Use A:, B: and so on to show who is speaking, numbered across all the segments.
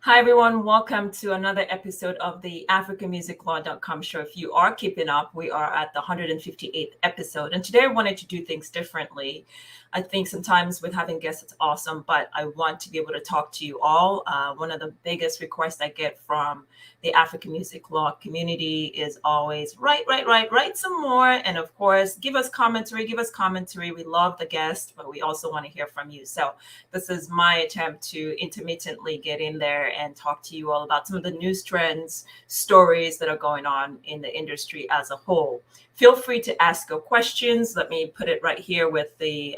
A: Hi, everyone. Welcome to another episode of the AfricanMusicLaw.com show. If you are keeping up, we are at the 158th episode. And today I wanted to do things differently. I think sometimes with having guests, it's awesome, but I want to be able to talk to you all. One of the biggest requests I get from the African Music Law community is always write some more. And of course, give us commentary. We love the guest, but we also want to hear from you. So this is my attempt to intermittently get in there and talk to you all about some of the news trends, stories that are going on in the industry as a whole. Feel free to ask your questions. Let me put it right here with the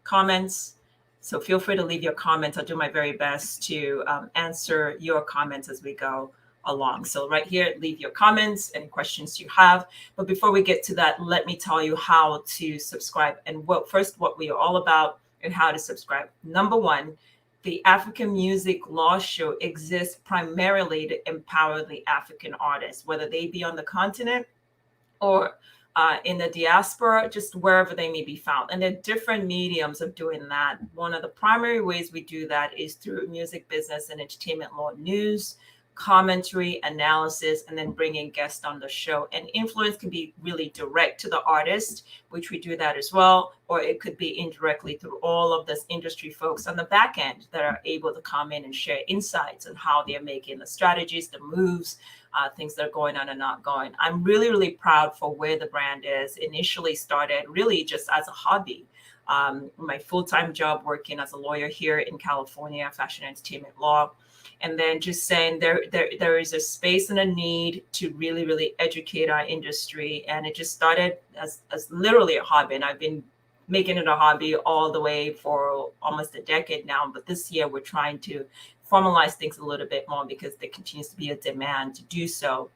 A: comments. So feel free to leave your comments. I'll do my very best to answer your comments as we go along. So right here, leave your comments and questions you have. But before we get to that, let me tell you how to subscribe and what we are all about and how to subscribe. Number one, the African Music Law Show exists primarily to empower the African artists, whether they be on the continent or in the diaspora, just wherever they may be found. And there are different mediums of doing that. One of the primary ways we do that is through music business and entertainment law news, commentary, analysis, and then bringing guests on the show. And influence can be really direct to the artist, which we do that as well, or it could be indirectly through all of this industry folks on the back end that are able to come in and share insights on how they're making the strategies, the moves, things that are going on and not going. I'm really, really proud for where the brand is. Initially started really just as a hobby. My full-time job working as a lawyer here in California, fashion and entertainment law. And then just saying there is a space and a need to really, really educate our industry. And it just started as literally a hobby. And I've been making it a hobby all the way for almost a decade now. But this year we're trying to formalize things a little bit more because there continues to be a demand to do so.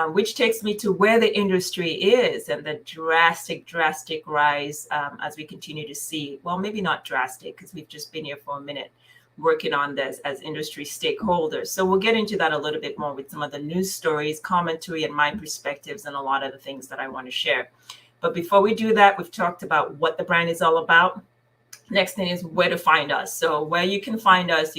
A: Which takes me to where the industry is and the drastic rise as we continue to see. Well, maybe not drastic because we've just been here for a minute working on this as industry stakeholders. So we'll get into that a little bit more with some of the news stories, commentary, and my perspectives and a lot of the things that I want to share. But before we do that, we've talked about what the brand is all about. Next thing is where to find us. So where you can find us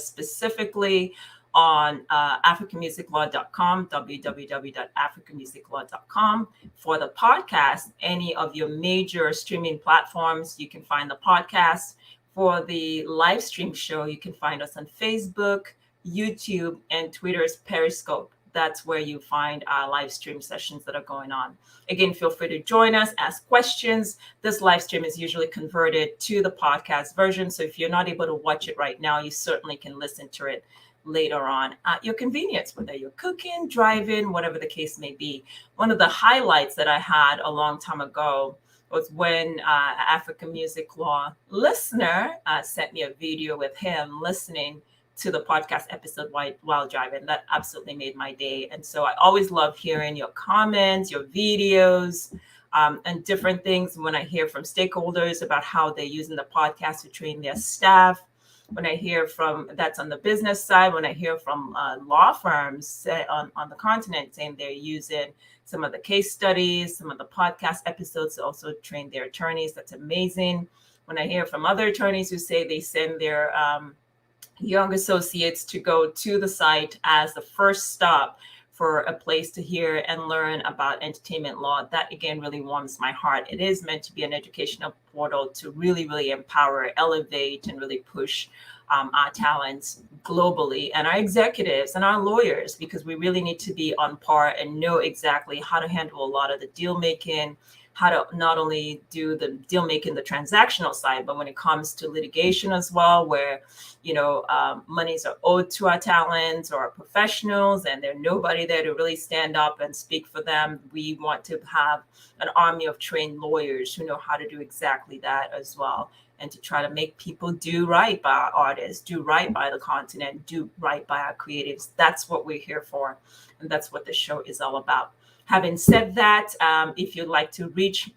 A: specifically on AfricanMusicLaw.com, www.africanmusiclaw.com. For the podcast, any of your major streaming platforms, you can find the podcast. For the live stream show, you can find us on Facebook, YouTube, and Twitter's Periscope. That's where you find our live stream sessions that are going on. Again, feel free to join us, ask questions. This live stream is usually converted to the podcast version. So if you're not able to watch it right now, you certainly can listen to it later on at your convenience, whether you're cooking, driving, whatever the case may be. One of the highlights that I had a long time ago was when African Music Law listener sent me a video with him listening to the podcast episode while driving. That absolutely made my day. And so I always love hearing your comments, your videos, and different things when I hear from stakeholders about how they're using the podcast to train their staff. When I hear from, that's on the business side, when I hear from law firms on the continent saying they're using some of the case studies, some of the podcast episodes to also train their attorneys, that's amazing. When I hear from other attorneys who say they send their young associates to go to the site as the first stop for a place to hear and learn about entertainment law, that again really warms my heart. It is meant to be an educational portal to really, really empower, elevate, and really push our talents globally and our executives and our lawyers, because we really need to be on par and know exactly how to handle a lot of the deal making, how to not only do the deal making, the transactional side, but when it comes to litigation as well, where, monies are owed to our talents or our professionals and there's nobody there to really stand up and speak for them. We want to have an army of trained lawyers who know how to do exactly that as well, and to try to make people do right by our artists, do right by the continent, do right by our creatives. That's what we're here for. And that's what the show is all about. Having said that, if you'd like to reach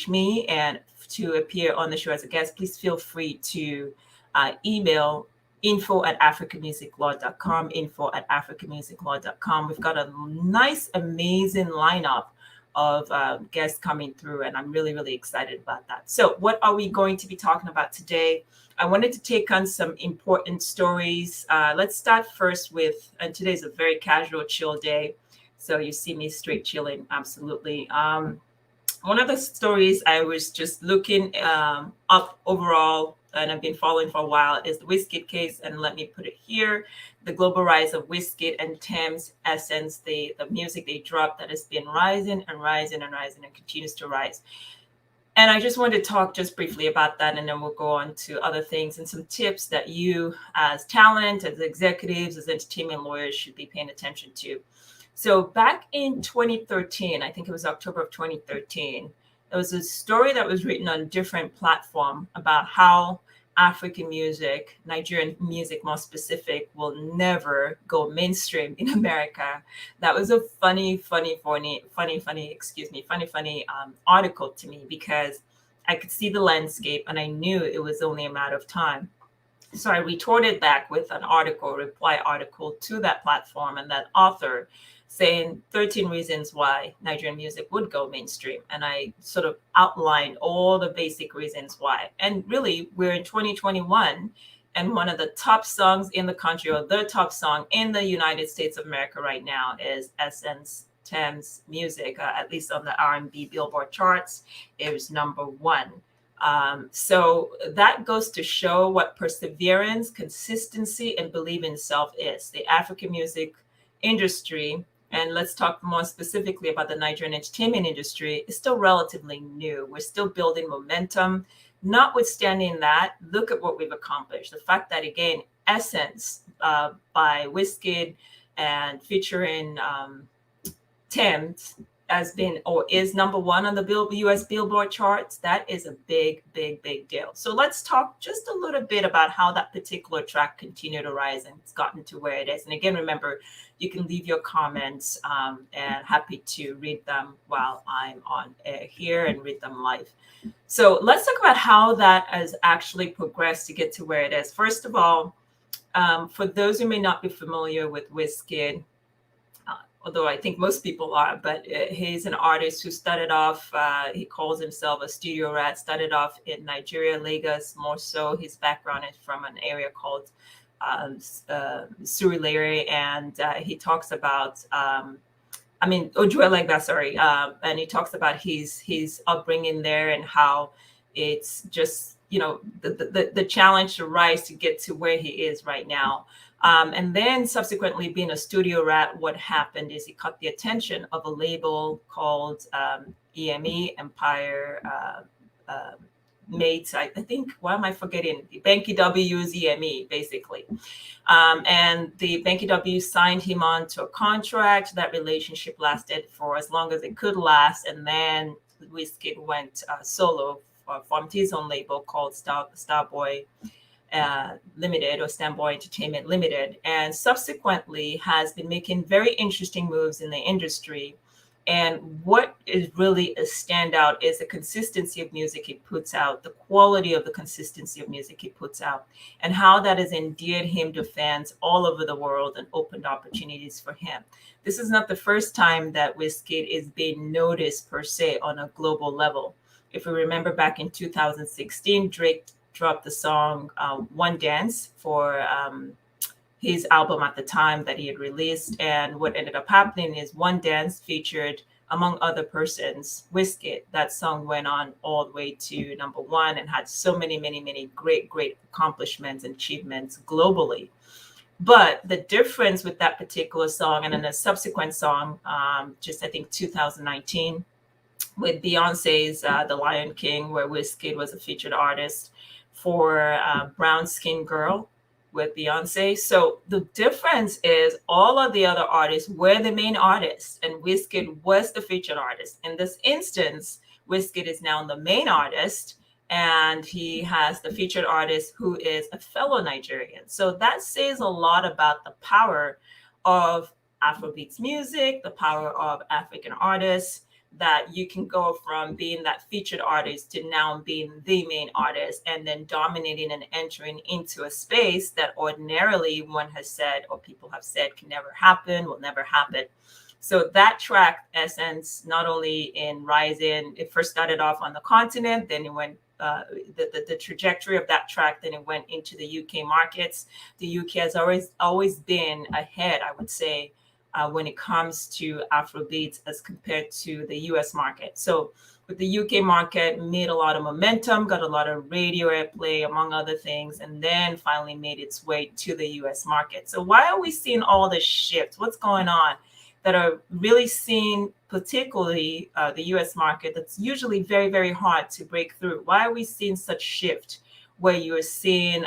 A: me, and to appear on the show as a guest, please feel free to email info@africanmusiclaw.com, info@africanmusiclaw.com. We've got a nice, amazing lineup of guests coming through, and I'm really, really excited about that. So, what are we going to be talking about today? I wanted to take on some important stories. Let's start first with, and today's a very casual, chill day. So, you see me straight chilling, absolutely. One of the stories I was just looking up overall, and I've been following for a while, is the Wizkid case. And let me put it here: the global rise of Wizkid and Tems, Essence, the music they dropped that has been rising and rising and rising and continues to rise. And I just wanted to talk just briefly about that, and then we'll go on to other things and some tips that you, as talent, as executives, as entertainment lawyers, should be paying attention to. So back in 2013, I think it was October of 2013, there was a story that was written on a different platform about how African music, Nigerian music more specific, will never go mainstream in America. That was a funny article to me, because I could see the landscape and I knew it was only a matter of time. So I retorted back with an article, reply article to that platform and that author, saying 13 reasons why Nigerian music would go mainstream. And I sort of outlined all the basic reasons why. And really, we're in 2021, and one of the top songs in the country, or the top song in the United States of America right now, is Essence Tems music, at least on the R&B Billboard charts. It was number one. So that goes to show what perseverance, consistency, and belief in self is. The African music industry, and let's talk more specifically about the Nigerian entertainment industry, is still relatively new. We're still building momentum. Notwithstanding that, look at what we've accomplished. The fact that, again, Essence by Wizkid and featuring Tems has been, or is, number one on the US Billboard charts. That is a big deal. So let's talk just a little bit about how that particular track continued to rise and it's gotten to where it is. And again, remember, you can leave your comments, and happy to read them while I'm on air here and read them live. So let's talk about how that has actually progressed to get to where it is. First of all, for those who may not be familiar with Wizkid, although I think most people are, but he's an artist who started off, he calls himself a studio rat, started off in Nigeria, Lagos, more so. His background is from an area called Surulere, and he talks about, Ojuelegba, sorry, and he talks about his upbringing there and how it's just, the challenge to rise to get to where he is right now. And then subsequently, being a studio rat, what happened is he caught the attention of a label called EME, Empire Mates. I think, why am I forgetting? Banky W's EME, basically. And the Banky W signed him on to a contract. That relationship lasted for as long as it could last. And then Wizkid went solo, formed his own label called Starboy Limited, or Standboy Entertainment Limited, and subsequently has been making very interesting moves in the industry. And what is really a standout is the consistency of music he puts out, the quality of the consistency of music he puts out, and how that has endeared him to fans all over the world and opened opportunities for him. This is not the first time that Wizkid is being noticed per se on a global level. If we remember, back in 2016, Drake dropped the song One Dance for his album at the time that he had released. And what ended up happening is One Dance featured, among other persons, Wizkid. That song went on all the way to number one and had so many great accomplishments and achievements globally. But the difference with that particular song and then a subsequent song, just I think 2019, with Beyonce's The Lion King, where Wizkid was a featured artist for Brown Skin Girl with Beyonce. So the difference is all of the other artists were the main artists and Wizkid was the featured artist. In this instance, Wizkid is now the main artist and he has the featured artist who is a fellow Nigerian. So that says a lot about the power of Afrobeats music, the power of African artists, that you can go from being that featured artist to now being the main artist and then dominating and entering into a space that ordinarily one has said, or people have said, can never happen, will never happen. So that track, Essence, not only in Rising, it first started off on the continent, then it went the trajectory of that track, then it went into the UK markets. The UK has always been ahead, I would say, when it comes to Afrobeats as compared to the US market. So with the UK market, made a lot of momentum, got a lot of radio airplay, among other things, and then finally made its way to the US market. So why are we seeing all this shift? What's going on that are really seeing, particularly the US market, that's usually very, very hard to break through? Why are we seeing such shift where you're seeing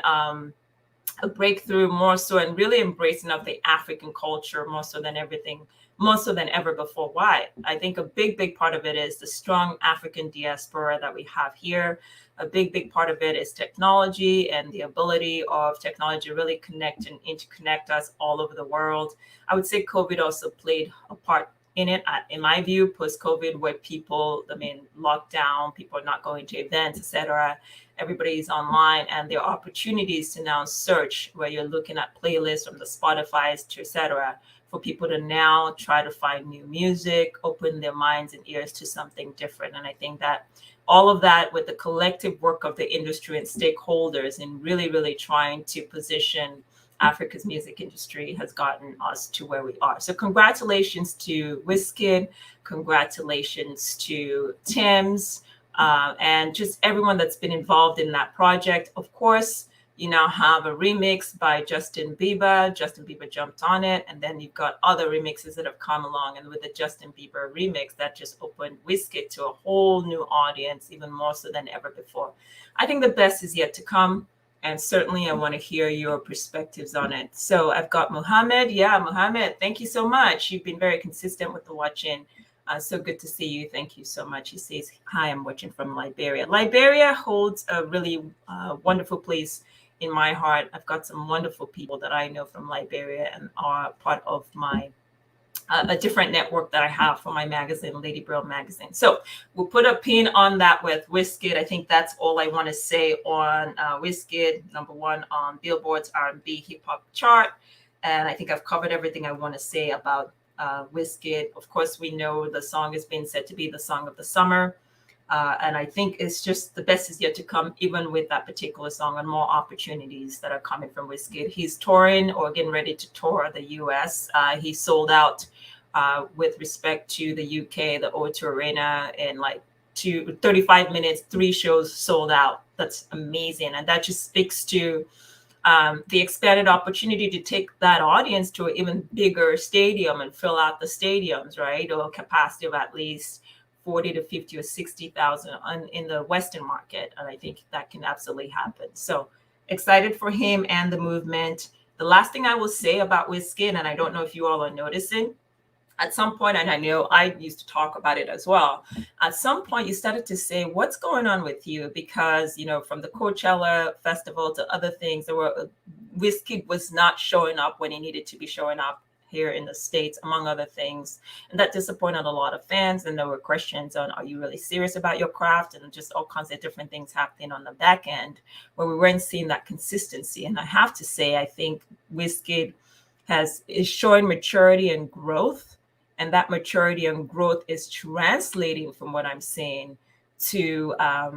A: a breakthrough more so and really embracing of the African culture more so than everything, more so than ever before? Why? I think a big part of it is the strong African diaspora that we have here. A big part of it is technology and the ability of technology to really connect and interconnect us all over the world. I would say COVID also played a part in it, in my view, post-COVID, where people, lockdown, people are not going to events, etc. Everybody's online, and there are opportunities to now search where you're looking at playlists from the Spotify's to etc. for people to now try to find new music, open their minds and ears to something different. And I think that all of that with the collective work of the industry and stakeholders in really trying to position Africa's music industry has gotten us to where we are. So congratulations to Wizkid, congratulations to Tems, and just everyone that's been involved in that project. Of course, you now have a remix by Justin Bieber. Justin Bieber jumped on it. And then you've got other remixes that have come along. And with the Justin Bieber remix, that just opened Wizkid to a whole new audience, even more so than ever before. I think the best is yet to come. And certainly I want to hear your perspectives on it. So I've got Muhammad. Yeah, Muhammad, thank you so much. You've been very consistent with the watching. So good to see you. Thank you so much. He says, hi, I'm watching from Liberia. Liberia holds a really wonderful place in my heart. I've got some wonderful people that I know from Liberia and are part of my a different network that I have for my magazine, Lady Brill Magazine. So we'll put a pin on that with Wizkid. I think that's all I want to say on Wizkid, #1 on Billboard's R&B hip hop chart. And I think I've covered everything I want to say about Wizkid. Of course, we know the song is being said to be the song of the summer. And I think it's just the best is yet to come, even with that particular song, and more opportunities that are coming from Wizkid. He's touring or getting ready to tour the US. He sold out with respect to the UK, the O2 Arena, in like 35 minutes, 3 shows sold out. That's amazing. And that just speaks to the expanded opportunity to take that audience to an even bigger stadium and fill out the stadiums, right? Or a capacity of at least 40 to 50 or 60,000 in the Western market. And I think that can absolutely happen. So excited for him and the movement. The last thing I will say about Wizkid, and I don't know if you all are noticing, at some point, and I know I used to talk about it as well, at some point you started to say, what's going on with you? Because, you know, from the Coachella festival to other things, Wizkid was not showing up when he needed to be showing up here in the States, among other things. And that disappointed a lot of fans. And there were questions on, are you really serious about your craft? And just all kinds of different things happening on the back end where we weren't seeing that consistency. And I have to say, I think Wizkid is showing maturity and growth. And that maturity and growth is translating, from what I'm saying, to a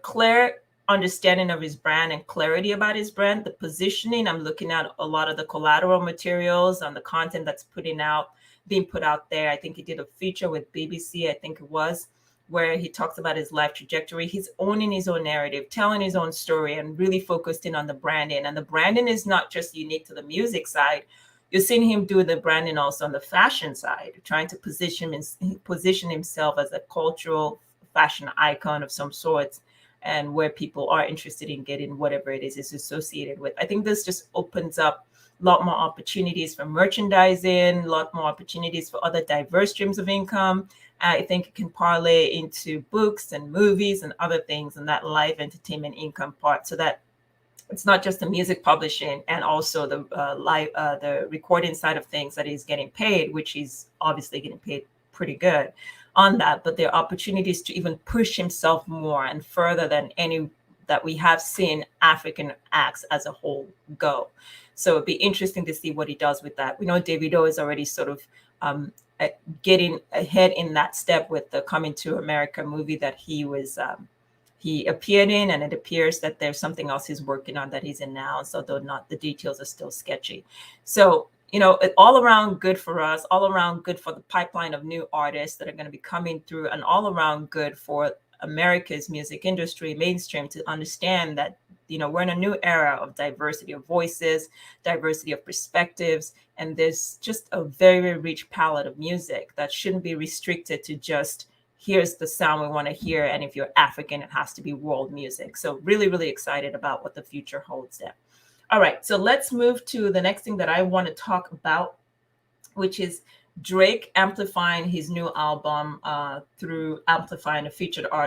A: clear understanding of his brand and clarity about his brand, the positioning. I'm looking at a lot of the collateral materials on the content that's being put out there. I think he did a feature with BBC, I think it was, where he talks about his life trajectory. He's owning his own narrative, telling his own story, and really focused in on the branding. And the branding is not just unique to the music side. You're seeing him do the branding also on the fashion side, trying to position himself as a cultural fashion icon of some sort, and where people are interested in getting whatever it is associated with. I think this just opens up a lot more opportunities for merchandising, a lot more opportunities for other diverse streams of income. I think it can parlay into books and movies and other things, and that live entertainment income part, so that it's not just the music publishing and also the recording side of things that he's getting paid, which he's obviously getting paid pretty good on that, but there are opportunities to even push himself more and further than any that we have seen African acts as a whole go. So it'd be interesting to see what he does with that. We know Davido is already sort of getting ahead in that step with the Coming to America movie that he appeared in, and it appears that there's something else he's working on that he's in now. So though not, the details are still sketchy. So, all around good for us, all around good for the pipeline of new artists that are going to be coming through, and all around good for America's music industry, mainstream, to understand that, we're in a new era of diversity of voices, diversity of perspectives, and there's just a very, very rich palette of music that shouldn't be restricted to just here's the sound we want to hear. And if you're African, it has to be world music. So really, really excited about what the future holds there. All right, so let's move to the next thing that I want to talk about, which is Drake amplifying his new album through amplifying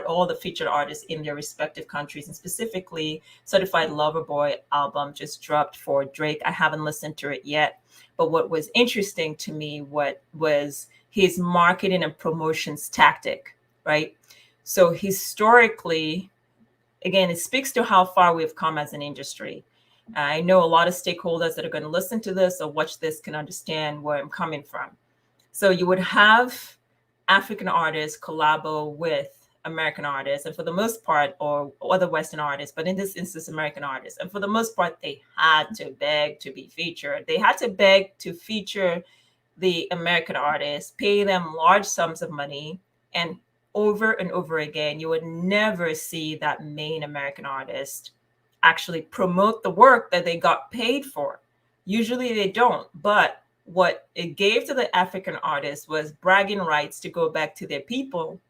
A: all the featured artists in their respective countries, and specifically Certified Lover Boy album just dropped for Drake. I haven't listened to it yet, but what was interesting to me was his marketing and promotions tactic, right? So historically, again, it speaks to how far we've come as an industry. I know a lot of stakeholders that are going to listen to this or watch this can understand where I'm coming from. So you would have African artists collabo with American artists, and for the most part, or other Western artists, but in this instance, American artists. And for the most part, they had to beg to be featured. They had to beg to feature the American artists, pay them large sums of money, and over again, you would never see that main American artist actually promote the work that they got paid for. Usually they don't, but what it gave to the African artists was bragging rights to go back to their people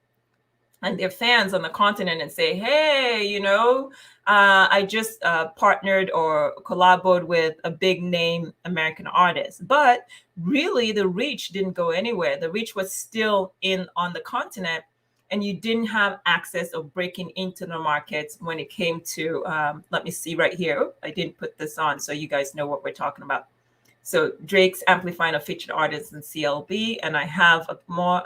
A: and their fans on the continent and say, hey, I just partnered or collaborated with a big name American artist. But really, the reach didn't go anywhere. The reach was still on the continent, and you didn't have access of breaking into the markets when it came to, let me see right here. Oh, I didn't put this on, so you guys know what we're talking about. So Drake's amplifying a featured artist in CLB, and I have a more,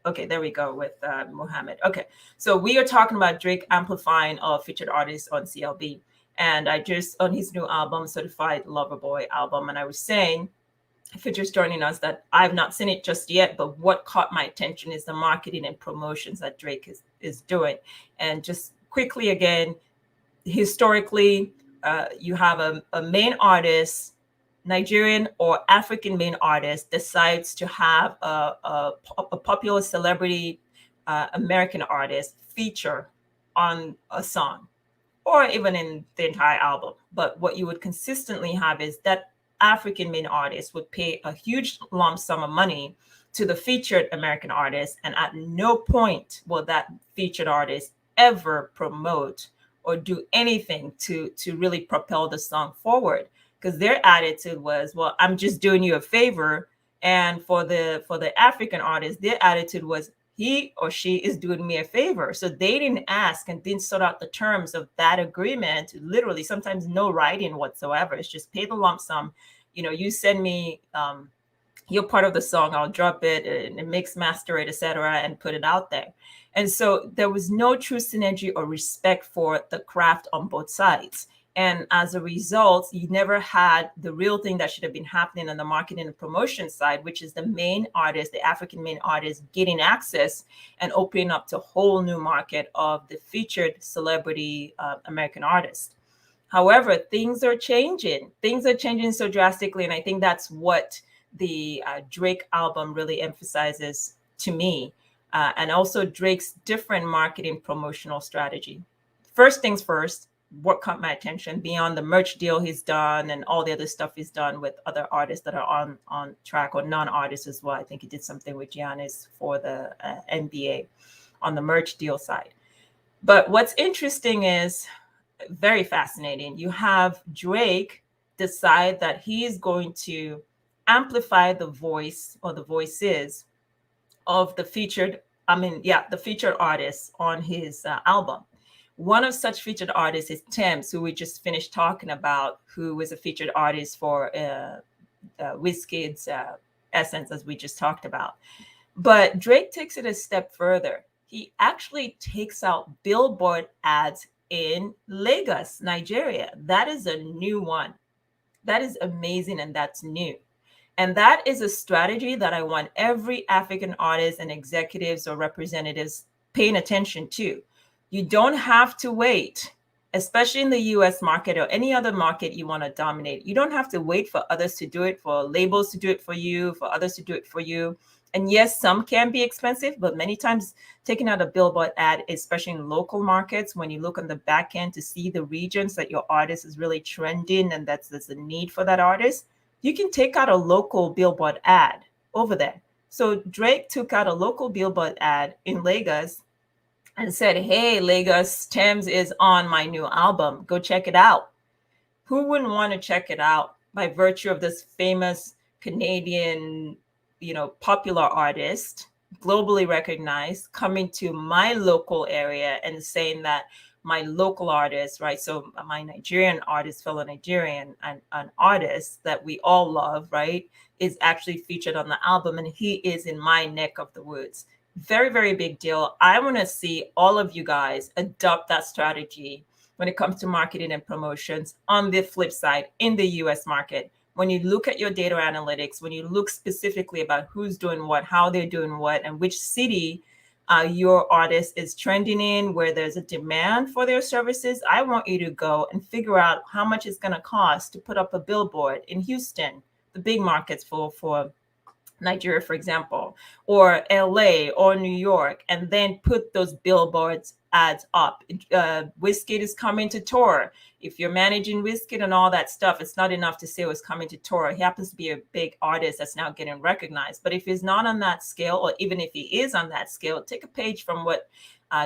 A: okay, there we go with Mohammed. Okay, so we are talking about Drake amplifying a featured artist on CLB, and I just, on his new album, Certified Lover Boy album, and I was saying, if you're just joining us, that I've not seen it just yet, but what caught my attention is the marketing and promotions that Drake is doing. And just quickly again, historically, you have a main artist, Nigerian or African main artist, decides to have a popular celebrity American artist feature on a song or even in the entire album. But what you would consistently have is that African main artist would pay a huge lump sum of money to the featured American artist, and at no point will that featured artist ever promote or do anything to really propel the song forward, because their attitude was, well, I'm just doing you a favor. And for the African artist, their attitude was, he or she is doing me a favor. So they didn't ask and didn't sort out the terms of that agreement. Literally, sometimes no writing whatsoever. It's just pay the lump sum. You send me your part of the song, I'll drop it and mix, master it, etc., and put it out there. And so there was no true synergy or respect for the craft on both sides. And as a result, you never had the real thing that should have been happening on the marketing and promotion side, which is the main artist, the African main artist, getting access and opening up to a whole new market of the featured celebrity American artist. However, things are changing. Things are changing so drastically. And I think that's what the Drake album really emphasizes to me. And also Drake's different marketing promotional strategy. First things first, what caught my attention beyond the merch deal he's done and all the other stuff he's done with other artists that are on track, or non-artists as well. I think he did something with Giannis for the NBA on the merch deal side. But what's interesting is, very fascinating, you have Drake decide that he's going to amplify the voice or the voices of the featured artists on his album. One of such featured artists is Tems, who we just finished talking about, who was a featured artist for Wizkid's Essence, as we just talked about. But Drake takes it a step further. He actually takes out billboard ads in Lagos, Nigeria. That is a new one. That is amazing, and that's new. And that is a strategy that I want every African artist and executives or representatives paying attention to. You don't have to wait, especially in the US market or any other market you want to dominate. You don't have to wait for others to do it, for labels to do it for you, for others to do it for you. And yes, some can be expensive, but many times taking out a billboard ad, especially in local markets, when you look on the back end to see the regions that your artist is really trending and there's a need for that artist, you can take out a local billboard ad over there. So Drake took out a local billboard ad in Lagos and said, "Hey, Lagos, Tems is on my new album. Go check it out." Who wouldn't want to check it out by virtue of this famous Canadian, popular artist, globally recognized, coming to my local area and saying that my local artist, right? So my Nigerian artist, fellow Nigerian, and an artist that we all love, right, is actually featured on the album, and he is in my neck of the woods. Very, very big deal. I want to see all of you guys adopt that strategy when it comes to marketing and promotions. On the flip side, in the US market, when you look at your data analytics, when you look specifically about who's doing what, how they're doing what, and which city your artist is trending in, where there's a demand for their services, I want you to go and figure out how much it's going to cost to put up a billboard in Houston, the big markets for Nigeria, for example, or LA or New York, and then put those billboards ads up. Wizkid is coming to tour. If you're managing Wizkid and all that stuff, it's not enough to say it was coming to tour. He happens to be a big artist that's now getting recognized. But if he's not on that scale, or even if he is on that scale, take a page from what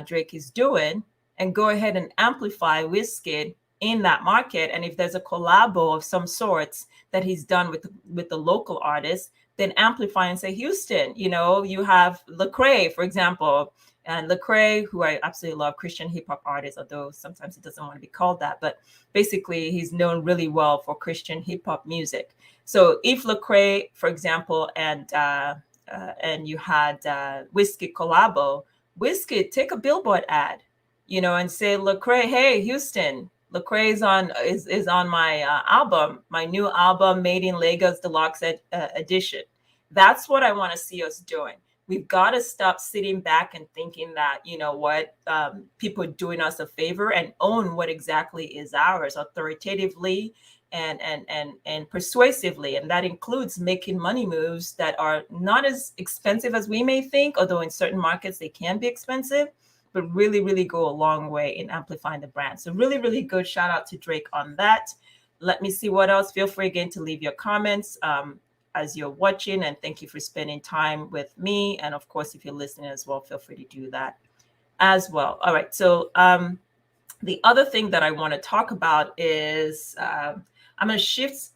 A: Drake is doing and go ahead and amplify Wizkid in that market. And if there's a collabo of some sorts that he's done with the local artist, then amplify and say, Houston, you have Lecrae, for example, and Lecrae, who I absolutely love, Christian hip hop artist, although sometimes he doesn't want to be called that, but basically he's known really well for Christian hip hop music. So if Lecrae, for example, and you had Wizkid collabo, Wizkid, take a billboard ad, and say, Lecrae, hey, Houston, Lecrae is on my album, my new album, Made in Lagos Deluxe Edition. That's what I want to see us doing. We've got to stop sitting back and thinking that, people are doing us a favor, and own what exactly is ours authoritatively and persuasively. And that includes making money moves that are not as expensive as we may think, although in certain markets they can be expensive, but really, really go a long way in amplifying the brand. So really, really good shout out to Drake on that. Let me see what else. Feel free again to leave your comments as you're watching, and thank you for spending time with me. And of course, if you're listening as well, feel free to do that as well. All right. So the other thing that I want to talk about is I'm going to shift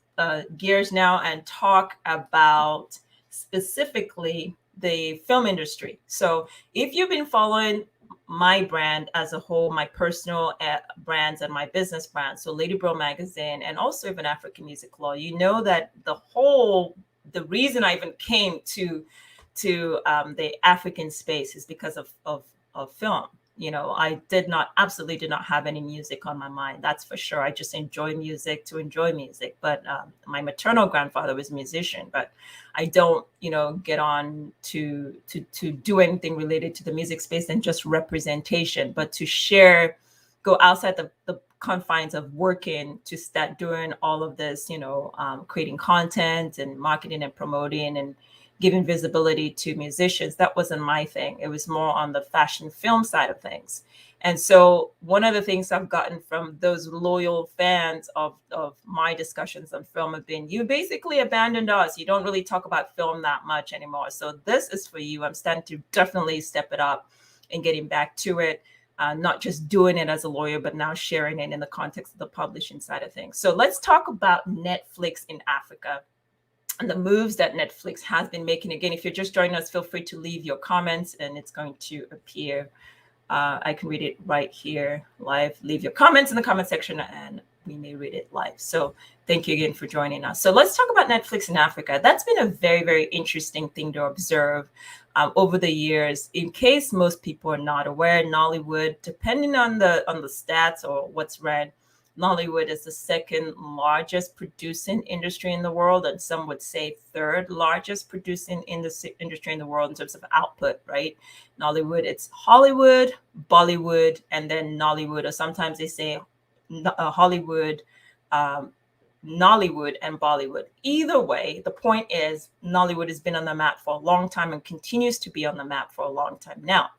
A: gears now and talk about specifically the film industry. So if you've been following my brand as a whole, my personal brands and my business brands, so Lady Bro Magazine and also even African Music Law, you know that the reason I even came to the African space is because of film. I absolutely did not have any music on my mind. That's for sure. I just enjoy music to enjoy music. But my maternal grandfather was a musician, but I don't, get on to do anything related to the music space and just representation, but to share, go outside the confines of working to start doing all of this, creating content and marketing and promoting and giving visibility to musicians. That wasn't my thing. It was more on the fashion film side of things. And so one of the things I've gotten from those loyal fans of my discussions on film have been, you basically abandoned us. You don't really talk about film that much anymore. So this is for you. I'm starting to definitely step it up and getting back to it. Not just doing it as a lawyer, but now sharing it in the context of the publishing side of things. So let's talk about Netflix in Africa and the moves that Netflix has been making. Again, if you're just joining us, feel free to leave your comments and it's going to appear. I can read it right here live. Leave your comments in the comment section and we may read it live. So thank you again for joining us. So let's talk about Netflix in Africa. That's been a very, very interesting thing to observe over the years. In case most people are not aware, Nollywood, depending on the stats or what's read, Nollywood is the second largest producing industry in the world, and some would say third largest producing industry in the world in terms of output, right? Nollywood, it's Hollywood, Bollywood, and then Nollywood, or sometimes they say Hollywood, um, Nollywood, and Bollywood. Either way, the point is Nollywood has been on the map for a long time and continues to be on the map for a long time now.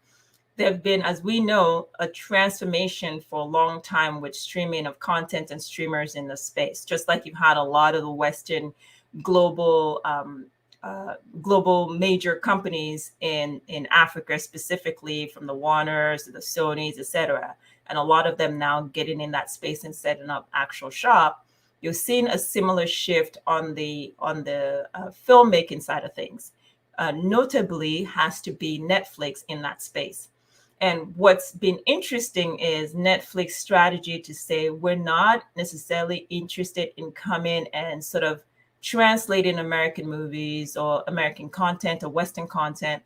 A: There have been, as we know, a transformation for a long time with streaming of content and streamers in the space. Just like you've had a lot of the Western global global major companies in Africa, specifically from the Warners, the Sonys, etc., and a lot of them now getting in that space and setting up actual shop. You're seeing a similar shift on the filmmaking side of things. Notably, has to be Netflix in that space. And what's been interesting is Netflix strategy to say we're not necessarily interested in coming and sort of translating American movies or American content or Western content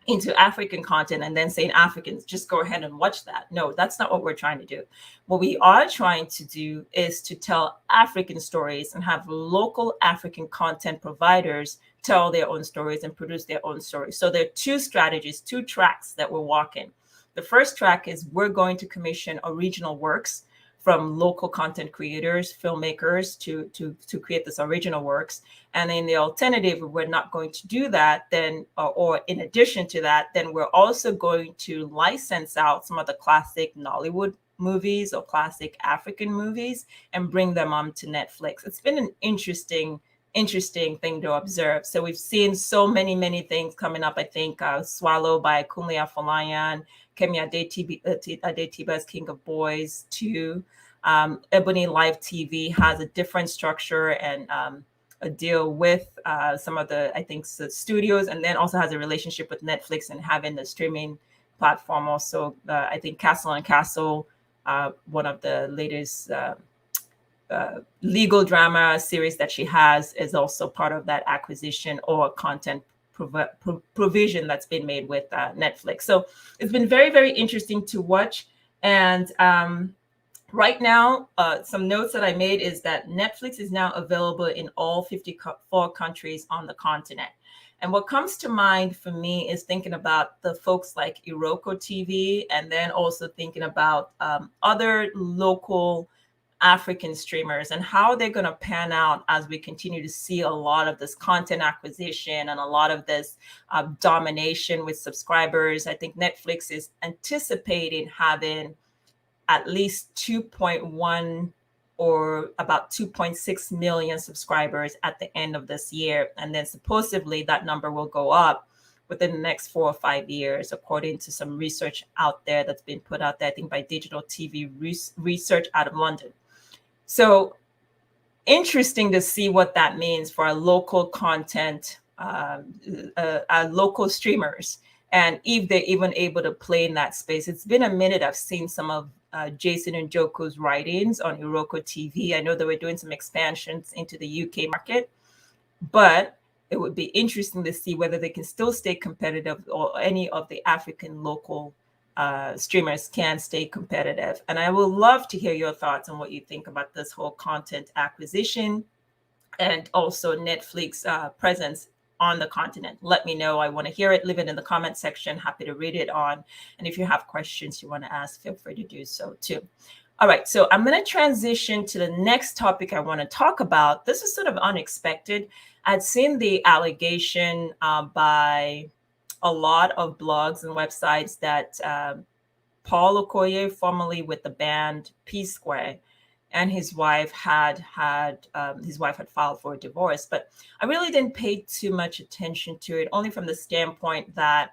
A: into African content and then saying Africans just go ahead and watch that. No, that's not what we're trying to do. What we are trying to do is to tell African stories and have local African content providers tell their own stories and produce their own stories. So there are two strategies, two tracks that we're walking. The first track is we're going to commission original works from local content creators, filmmakers to create this original works. And then the alternative, if we're not going to do that, then, or in addition to that, then we're also going to license out some of the classic Nollywood movies or classic African movies and bring them onto Netflix. It's been an interesting thing to observe. So we've seen so many things coming up. I think Swallow by Kunle Afolayan, Kemi Adetiba's King of Boys 2. Ebony Live TV has a different structure and a deal with some of the, I think, the studios, and then also has a relationship with Netflix and having the streaming platform also. I think Castle and Castle, one of the latest legal drama series that she has, is also part of that acquisition or content provision that's been made with Netflix. So it's been very interesting to watch. And right now, some notes that I made is that Netflix is now available in all 54 countries on the continent. And what comes to mind for me is thinking about the folks like Iroko TV, and then also thinking about other local African streamers and how they're going to pan out as we continue to see a lot of this content acquisition and a lot of this domination with subscribers. I think Netflix is anticipating having at least 2.1 or about 2.6 million subscribers at the end of this year. And then supposedly that number will go up within the next 4 or 5 years, according to some research out there that's been put out there, I think by Digital TV Research out of London. So interesting to see what that means for our local content, our local streamers, and if they're even able to play in that space. It's been a minute I've seen some of Jason Njoku's writings on Iroko TV. I know they were doing some expansions into the UK market, but it would be interesting to see whether they can still stay competitive or any of the African local streamers can stay competitive. And I would love to hear your thoughts on what you think about this whole content acquisition and also Netflix presence on the continent. Let me know. I want to hear it. Leave it in the comment section. Happy to read it on. And if you have questions you want to ask, feel free to do so too. All right, so I'm going to transition to the next topic I want to talk about. This is sort of unexpected. I'd seen the allegation by a lot of blogs and websites that Paul Okoye, formerly with the band P Square, and his wife had filed for a divorce. But I really didn't pay too much attention to it, only from the standpoint that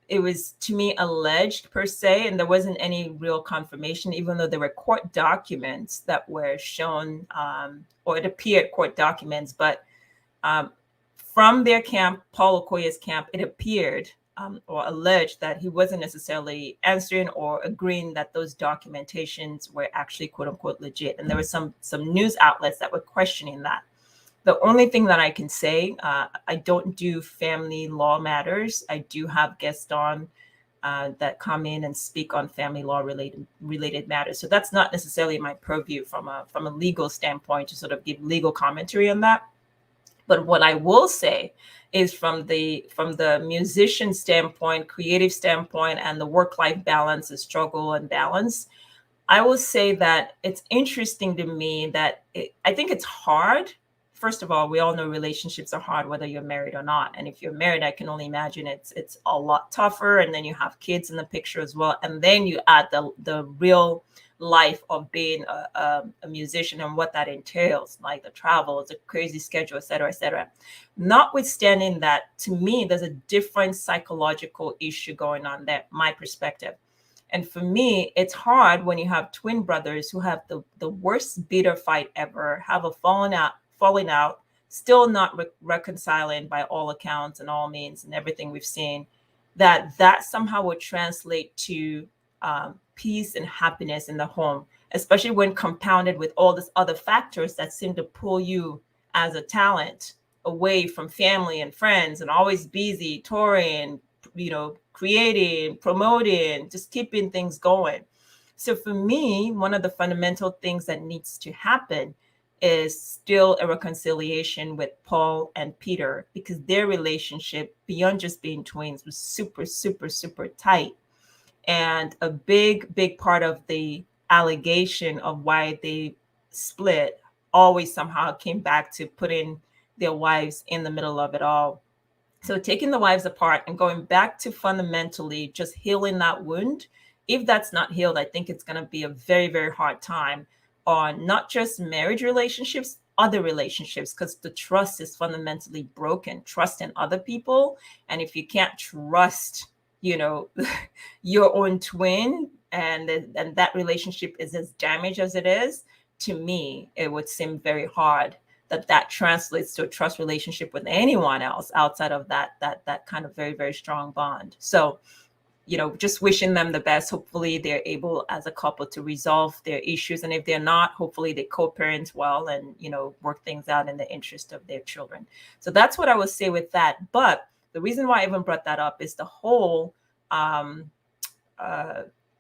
A: it was, to me, alleged per se, and there wasn't any real confirmation, even though there were court documents that were shown, or it appeared court documents. But from their camp, Paul Okoye's camp, it appeared or alleged that he wasn't necessarily answering or agreeing that those documentations were actually quote unquote legit. And there were some news outlets that were questioning that. The only thing that I can say, I don't do family law matters. I do have guests on that come in and speak on family law related matters. So that's not necessarily my purview from a legal standpoint to sort of give legal commentary on that. But what I will say is from the musician standpoint, creative standpoint, and the work-life balance, the struggle and balance, I will say that it's interesting to me that I think it's hard. First of all, we all know relationships are hard, whether you're married or not. And if you're married, I can only imagine it's a lot tougher. And then you have kids in the picture as well. And then you add the real life of being a musician and what that entails, like the travel, the crazy schedule, et cetera, et cetera. Notwithstanding that, to me, there's a different psychological issue going on there, my perspective. And for me, it's hard when you have twin brothers who have the worst bitter fight ever, have a falling out, still not reconciling by all accounts and all means and everything we've seen, that somehow would translate to peace and happiness in the home, especially when compounded with all these other factors that seem to pull you as a talent away from family and friends and always busy touring, creating, promoting, just keeping things going. So for me, one of the fundamental things that needs to happen is still a reconciliation with Paul and Peter, because their relationship, beyond just being twins, was super, super, super tight. And a big part of the allegation of why they split always somehow came back to putting their wives in the middle of it all. So taking the wives apart and going back to fundamentally just healing that wound, if that's not healed, I think it's going to be a very, very hard time on not just marriage relationships, other relationships, because the trust is fundamentally broken, trust in other people. And if you can't trust, your own twin, and that relationship is as damaged as it is, to me, it would seem very hard that translates to a trust relationship with anyone else outside of that kind of very, very strong bond. So, just wishing them the best. Hopefully they're able as a couple to resolve their issues. And if they're not, hopefully they co-parent well and, work things out in the interest of their children. So that's what I would say with that. But the reason why I even brought that up is the whole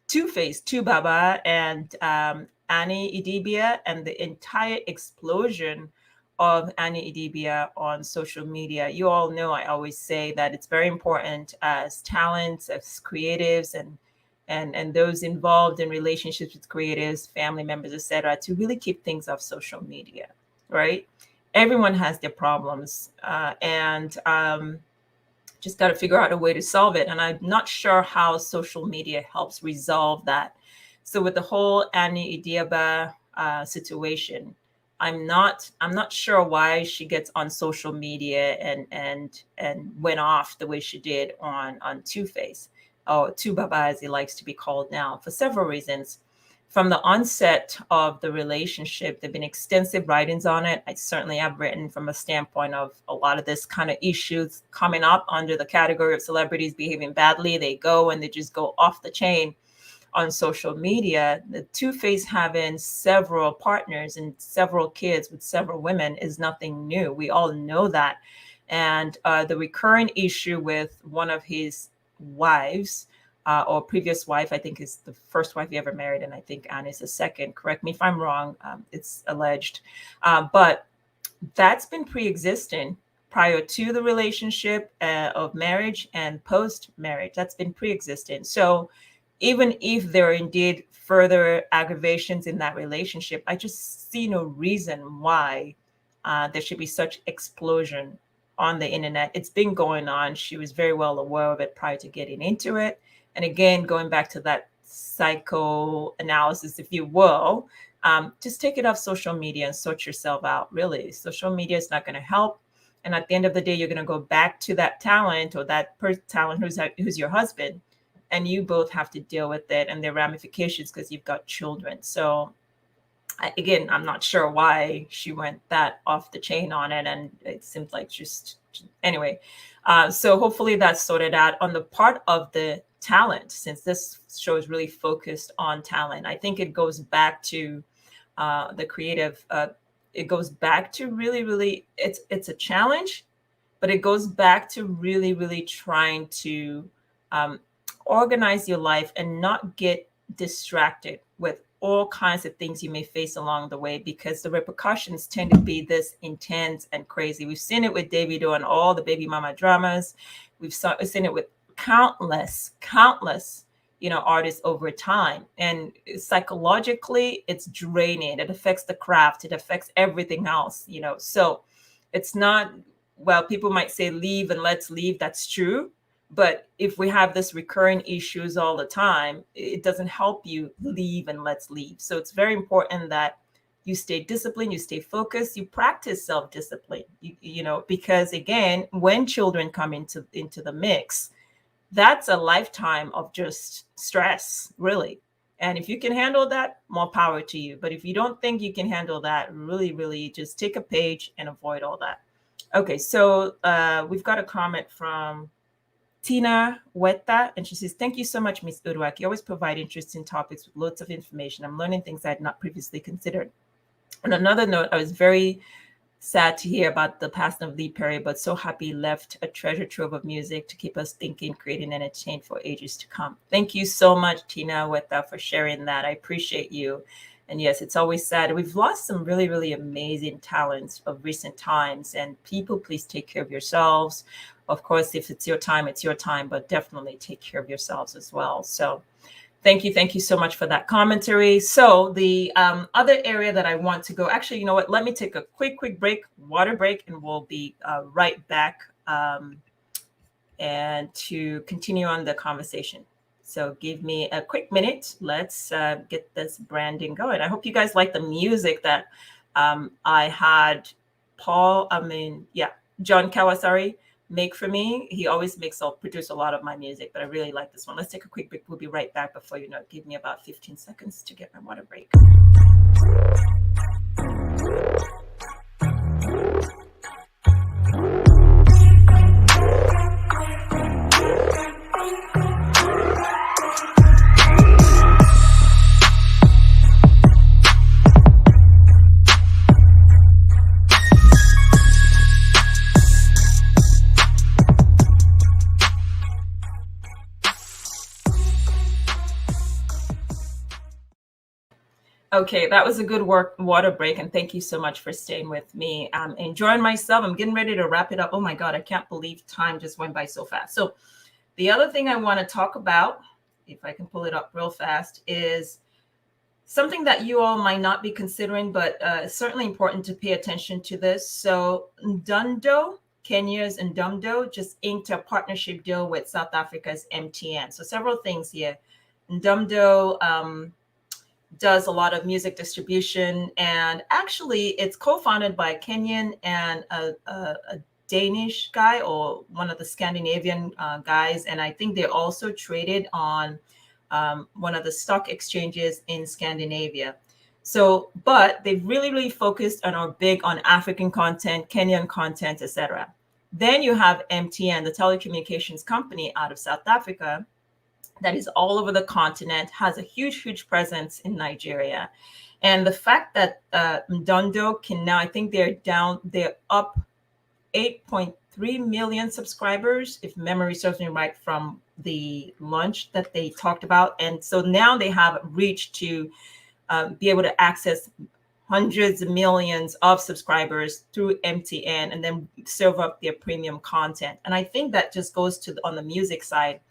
A: two-face, Baba and Annie Idibia, and the entire explosion of Annie Idibia on social media. You all know I always say that it's very important as talents, as creatives, and those involved in relationships with creatives, family members, etc., to really keep things off social media, right? Everyone has their problems, and just got to figure out a way to solve it. And I'm not sure how social media helps resolve that. So with the whole Annie Idibia situation, I'm not sure why she gets on social media and went off the way she did on Two-Face, or Two Baba as he likes to be called now, for several reasons. From the onset of the relationship, there've been extensive writings on it. I certainly have written from a standpoint of a lot of this kind of issues coming up under the category of celebrities behaving badly. They go and they just go off the chain on social media. The Two-Face having several partners and several kids with several women is nothing new. We all know that. And the recurring issue with one of his wives, or previous wife, I think is the first wife he ever married, and I think Annie's the second. Correct me if I'm wrong. It's alleged. But that's been pre-existing prior to the relationship of marriage and post-marriage. That's been pre-existing. So even if there are indeed further aggravations in that relationship, I just see no reason why there should be such explosion on the internet. It's been going on. She was very well aware of it prior to getting into it. And again, going back to that psychoanalysis, if you will, just take it off social media and sort yourself out. Really, social media is not going to help. And at the end of the day, you're going to go back to that talent or that talent who's your husband, and you both have to deal with it and their ramifications because you've got children. So again, I'm not sure why she went that off the chain on it. And it seems like just anyway. So hopefully that's sorted out on the part of the talent, since this show is really focused on talent. I think it goes back to the creative. It goes back to really, it's a challenge, but it goes back to really trying to organize your life and not get distracted with all kinds of things you may face along the way, because the repercussions tend to be this intense and crazy. We've seen it with Davido and all the baby mama dramas. We've seen it with countless artists over time. And psychologically, it's draining. It affects the craft. It affects everything else, So it's not, well, people might say leave and let's leave. That's true. But if we have this recurring issues all the time, it doesn't help you leave and let's leave. So it's very important that you stay disciplined, you stay focused, you practice self-discipline, because again, when children come into the mix, that's a lifetime of just stress, really. And if you can handle that, more power to you. But if you don't think you can handle that, really, really just take a page and avoid all that. Okay, so we've got a comment from Tina Weta, and she says, "Thank you so much, Miss Uduak. You always provide interesting topics with loads of information. I'm learning things I had not previously considered." On another note, I was very sad to hear about the passing of Lee Perry, but so happy he left a treasure trove of music to keep us thinking, creating, and entertained for ages to come. Thank you so much, Tina Weta, for sharing that. I appreciate you. And yes, it's always sad. We've lost some really, really amazing talents of recent times. And people, please take care of yourselves. Of course, if it's your time, it's your time, but definitely take care of yourselves as well. So thank you so much for that commentary. So the other area that I want to go, actually, you know what? Let me take a quick break, water break, and we'll be right back and to continue on the conversation. So give me a quick minute. Let's get this branding going. I hope you guys like the music that I had John Kawasari make for me. He always produce a lot of my music, but I really like this one. Let's take a quick break. We'll be right back. Before you know it, give me about 15 seconds to get my water break. Okay, that was a good water break, and thank you so much for staying with me. I'm enjoying myself. I'm getting ready to wrap it up. Oh my God, I can't believe time just went by so fast. So the other thing I want to talk about, if I can pull it up real fast, is something that you all might not be considering, but certainly important to pay attention to this. So Mdundo, Kenya's Mdundo, just inked a partnership deal with South Africa's MTN. So several things here. Mdundo does a lot of music distribution, and actually it's co-founded by a Kenyan and a Danish guy, or one of the Scandinavian guys, and I think they're also traded on one of the stock exchanges in Scandinavia. So, but they've really focused and are big on African content, Kenyan content, etc. Then you have MTN, the telecommunications company out of South Africa, that is all over the continent, has a huge presence in Nigeria. And the fact that Mdundo can now, I think they're up 8.3 million subscribers, if memory serves me right, from the launch that they talked about. And so now they have reached to be able to access hundreds of millions of subscribers through MTN and then serve up their premium content. And I think that just goes to on the music side.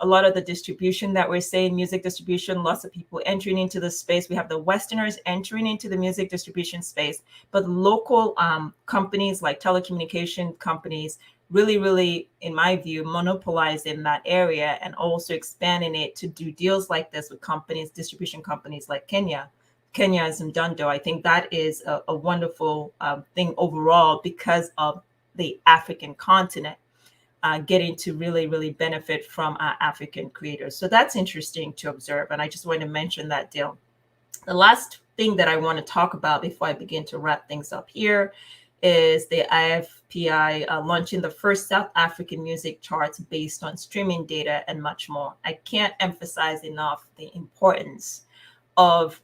A: A lot of the distribution that we're saying, music distribution, lots of people entering into the space. We have the Westerners entering into the music distribution space, but local companies like telecommunication companies really, in my view, monopolizing that area and also expanding it to do deals like this with companies, distribution companies like Kenya's Mdundo. I think that is a wonderful thing overall because of the African continent. Getting to really benefit from our African creators. So that's interesting to observe. And I just want to mention that deal. The last thing that I want to talk about before I begin to wrap things up here is the IFPI launching the first South African music charts based on streaming data and much more. I can't emphasize enough the importance of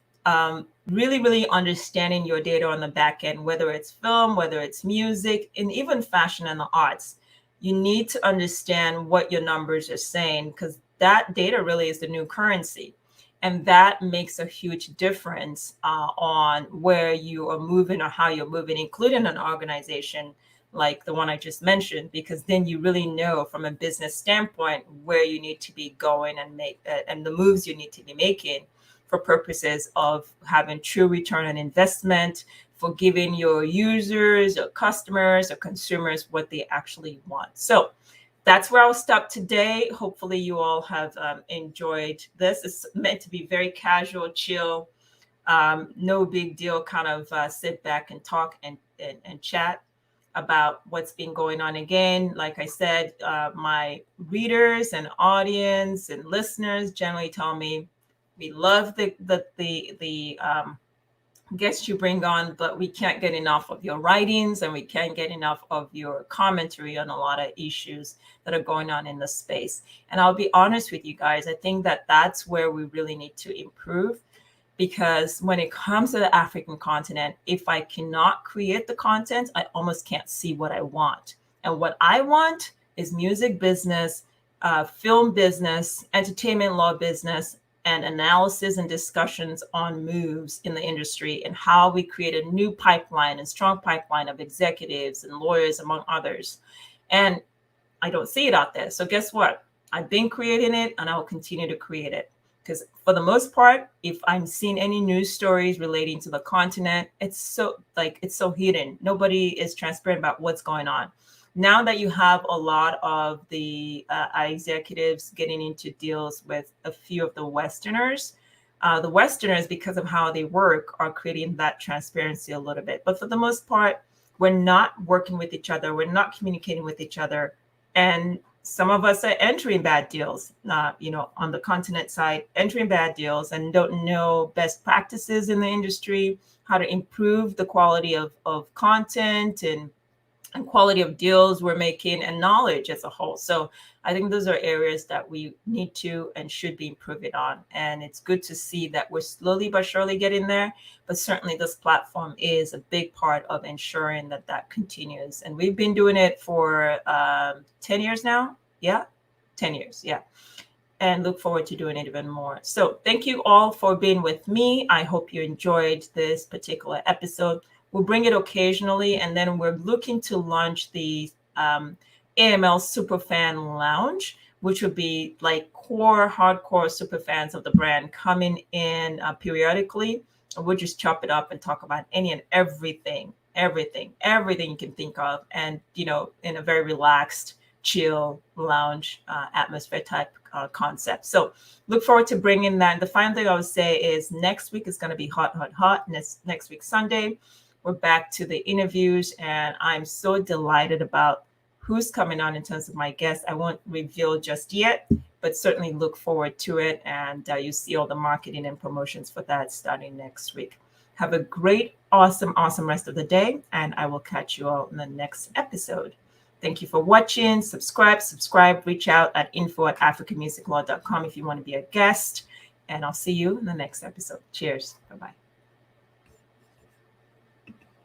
A: really understanding your data on the back end, whether it's film, whether it's music, and even fashion and the arts. You need to understand what your numbers are saying, because that data really is the new currency. And that makes a huge difference on where you are moving or how you're moving, including an organization like the one I just mentioned, because then you really know from a business standpoint where you need to be going and and the moves you need to be making for purposes of having true return on investment, for giving your users or customers or consumers what they actually want. So that's where I'll stop today. Hopefully you all have enjoyed this. It's meant to be very casual, chill, no big deal, kind of sit back and talk and chat about what's been going on. Again, like I said, my readers and audience and listeners generally tell me we love the guests you bring on, but we can't get enough of your writings and we can't get enough of your commentary on a lot of issues that are going on in the space. And I'll be honest with you guys, I think that that's where we really need to improve, because when it comes to the African continent, if I cannot create the content, I almost can't see what I want. And what I want is music business, film business, entertainment law business, and analysis and discussions on moves in the industry and how we create a new pipeline and strong pipeline of executives and lawyers, among others. And I don't see it out there. So guess what? I've been creating it and I'll continue to create it. Because for the most part, if I'm seeing any news stories relating to the continent, it's so hidden. Nobody is transparent about what's going on. Now that you have a lot of the executives getting into deals with a few of the Westerners, because of how they work, are creating that transparency a little bit. But for the most part, we're not working with each other. We're not communicating with each other. And some of us are entering bad deals, on the continent side, entering bad deals and don't know best practices in the industry, how to improve the quality of content and quality of deals we're making and knowledge as a whole. So I think those are areas that we need to and should be improving on. And it's good to see that we're slowly but surely getting there. But certainly this platform is a big part of ensuring that that continues. And we've been doing it for 10 years now. Yeah, 10 years. Yeah. And look forward to doing it even more. So thank you all for being with me. I hope you enjoyed this particular episode. We'll bring it occasionally, and then we're looking to launch the AML Superfan Lounge, which would be like hardcore superfans of the brand coming in periodically. And we'll just chop it up and talk about any and everything you can think of, and in a very relaxed, chill lounge atmosphere type concept. So look forward to bringing that. The final thing I would say is next week is going to be hot. Next week, Sunday. We're back to the interviews, and I'm so delighted about who's coming on in terms of my guests. I won't reveal just yet, but certainly look forward to it. And you see all the marketing and promotions for that starting next week. Have a great, awesome rest of the day, and I will catch you all in the next episode. Thank you for watching. Subscribe, reach out at info@africanmusiclaw.com if you want to be a guest, and I'll see you in the next episode. Cheers. Bye-bye.